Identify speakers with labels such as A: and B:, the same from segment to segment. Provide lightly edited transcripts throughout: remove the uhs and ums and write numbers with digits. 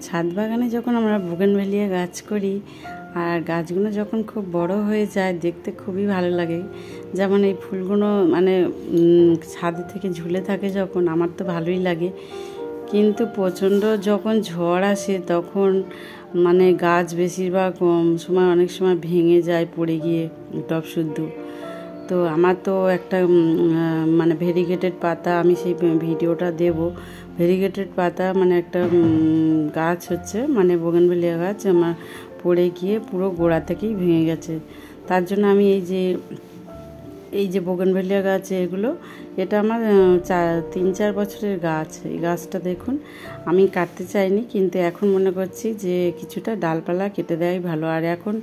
A: ছাদ বাগানে যখন আমরা বোগেনভেলিয়া গাছ করি আর গাছগুলো যখন খুব বড় হয়ে যায় দেখতে খুবই ভালো লাগে। যেমন এই ফুলগুলো মানে ছাদে থেকে ঝুলে থাকে যখন, আমার তো ভালোই লাগে। কিন্তু প্রচণ্ড যখন ঝড় আসে তখন মানে গাছ বেশিরভাগ সময় অনেক সময় ভেঙে যায় পড়ে গিয়ে টব শুদ্ধ। তো আমার তো একটা মানে ভেরিগেটেড পাতা, আমি সেই ভিডিওটা দেব। ভেরিগেটেড পাতা মানে একটা গাছ হচ্ছে মানে বোগেনভেলিয়া গাছ আমার পড়ে গিয়ে পুরো গোড়া থেকেই ভেঙে গেছে। তার জন্য আমি এই যে বোগেনভেলিয়া গাছ এগুলো, এটা আমার 3-4 বছরের গাছ। এই গাছটা দেখুন, আমি কাটতে চাইনি, কিন্তু এখন মনে করছি যে কিছুটা ডালপালা কেটে দেওয়াই ভালো। আর এখন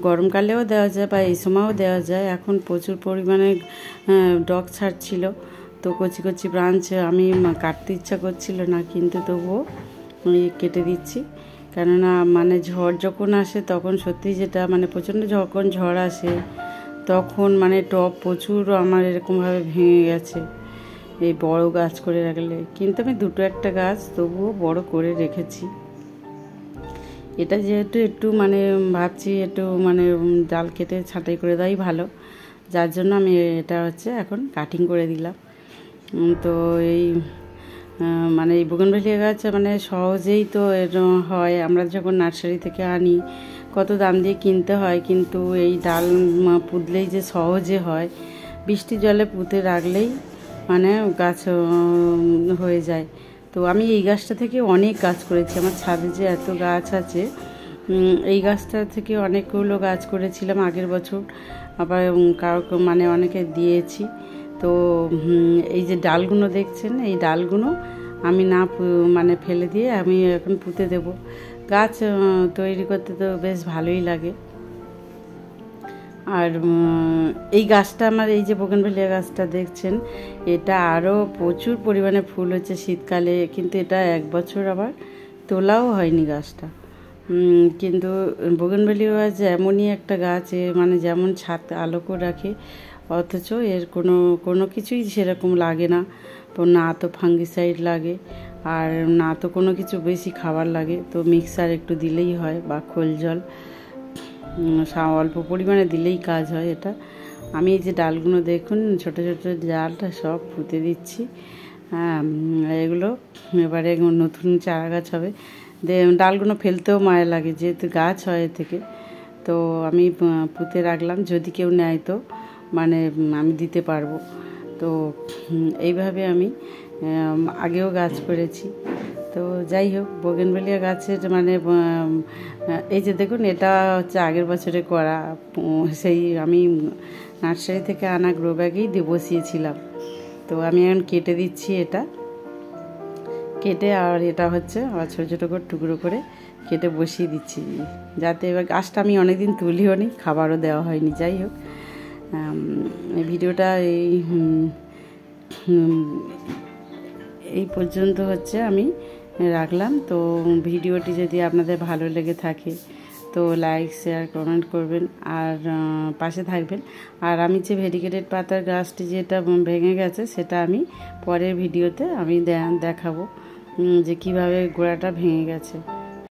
A: গরমকালেও দেওয়া যায় বা এই সময়ও দেওয়া যায়। এখন প্রচুর পরিমাণে ডগ ছাড়ছিল, তো কচি কচি ব্রাঞ্চ আমি কাটতে ইচ্ছা করছিল না, কিন্তু তবুও কেটে দিচ্ছি। কেননা মানে ঝড় যখন আসে তখন সত্যি যেটা মানে প্রচণ্ড যখন ঝড় আসে তখন মানে টব প্রচুর আমার এরকমভাবে ভেঙে গেছে এই বড় গাছ করে রাখলে। কিন্তু আমি দুটো একটা গাছ তবুও বড় করে রেখেছি। এটা যেহেতু একটু মানে ভাবছি একটু মানে ডাল কেটে ছাঁটাই করে দেওয়াই ভালো, যার জন্য আমি এটা হচ্ছে এখন কাটিং করে দিলাম। তো এই মানে এই বোগেনভেলিয়া গাছ মানে সহজেই তো এর হয়। আমরা যখন নার্সারি থেকে আনি কত দাম দিয়ে কিনতে হয়, কিন্তু এই ডাল পুঁতলেই যে সহজে হয়, বৃষ্টি জলে পুঁতে রাখলেই মানে গাছ হয়ে যায়। তো আমি এই গাছটা থেকে অনেক গাছ করেছি। আমার ছাদে যে এত গাছ আছে, এই গাছটা থেকে অনেকগুলো গাছ করেছিলাম আগের বছর, আবার কারো মানে অনেকে দিয়েছি। তো এই যে ডালগুলো দেখছেন, এই ডালগুলো আমি না মানে ফেলে দিয়ে আমি এখন পুঁতে দেব। গাছ তৈরি করতে তো বেশ ভালোই লাগে। আর এই গাছটা আমার, এই যে বোগেনভেলিয়া গাছটা দেখছেন, এটা আরও প্রচুর পরিমাণে ফুল হচ্ছে শীতকালে, কিন্তু এটা 1 বছর আবার তোলাও হয়নি গাছটা। কিন্তু বোগেনভেলিয়া গাছ এমনই একটা গাছ, মানে যেমন ছাদ আলোকও রাখে, অথচ এর কোনো কিছুই সেরকম লাগে না। না তো ফাঙ্গিসাইড লাগে আর না তো কোনো কিছু বেশি খাবার লাগে। তো মিক্সার একটু দিলেই হয় বা খোল জল অল্প পরিমাণে দিলেই কাজ হয় এটা। আমি এই যে ডালগুলো দেখুন, ছোট ছোট ডালটা সব পুঁতে দিচ্ছি। হ্যাঁ, এগুলো এবারে নতুন চারা গাছ হবে। ডালগুলো ফেলতেও মায়া লাগে, যেহেতু গাছ হয় থেকে। তো আমি পুঁতে রাখলাম, যদি কেউ নেয় তো মানে আমি দিতে পারবো। তো এইভাবে আমি আগেও গাছ করেছি। তো যাই হোক, বোগেনভেলিয়া গাছের মানে এই যে দেখুন, এটা হচ্ছে আগের বছরে করা, সেই আমি নার্সারি থেকে আনা গ্রো ব্যাগেই বসিয়েছিলাম। তো আমি এখন কেটে দিচ্ছি, এটা কেটে আর এটা হচ্ছে আবার ছোটো ছোটো করে টুকরো করে কেটে বসিয়ে দিচ্ছি, যাতে এবার গাছটা আমি অনেকদিন তুলিও নি, খাবারও দেওয়া হয়নি। যাই হোক, এই ভিডিওটা এই পর্যন্ত হচ্ছে আমি রাখলাম। তো ভিডিওটি যদি আপনাদের ভালো লেগে থাকে তো লাইক, শেয়ার, কমেন্ট করবেন আর পাশে থাকবেন। আর আমি যে ভেরিগেটেড পাতার গাছটি যেটা ভেঙে গেছে, সেটা আমি পরের ভিডিওতে আমি দেখাবো যে কিভাবে গোড়াটা ভেঙে গেছে।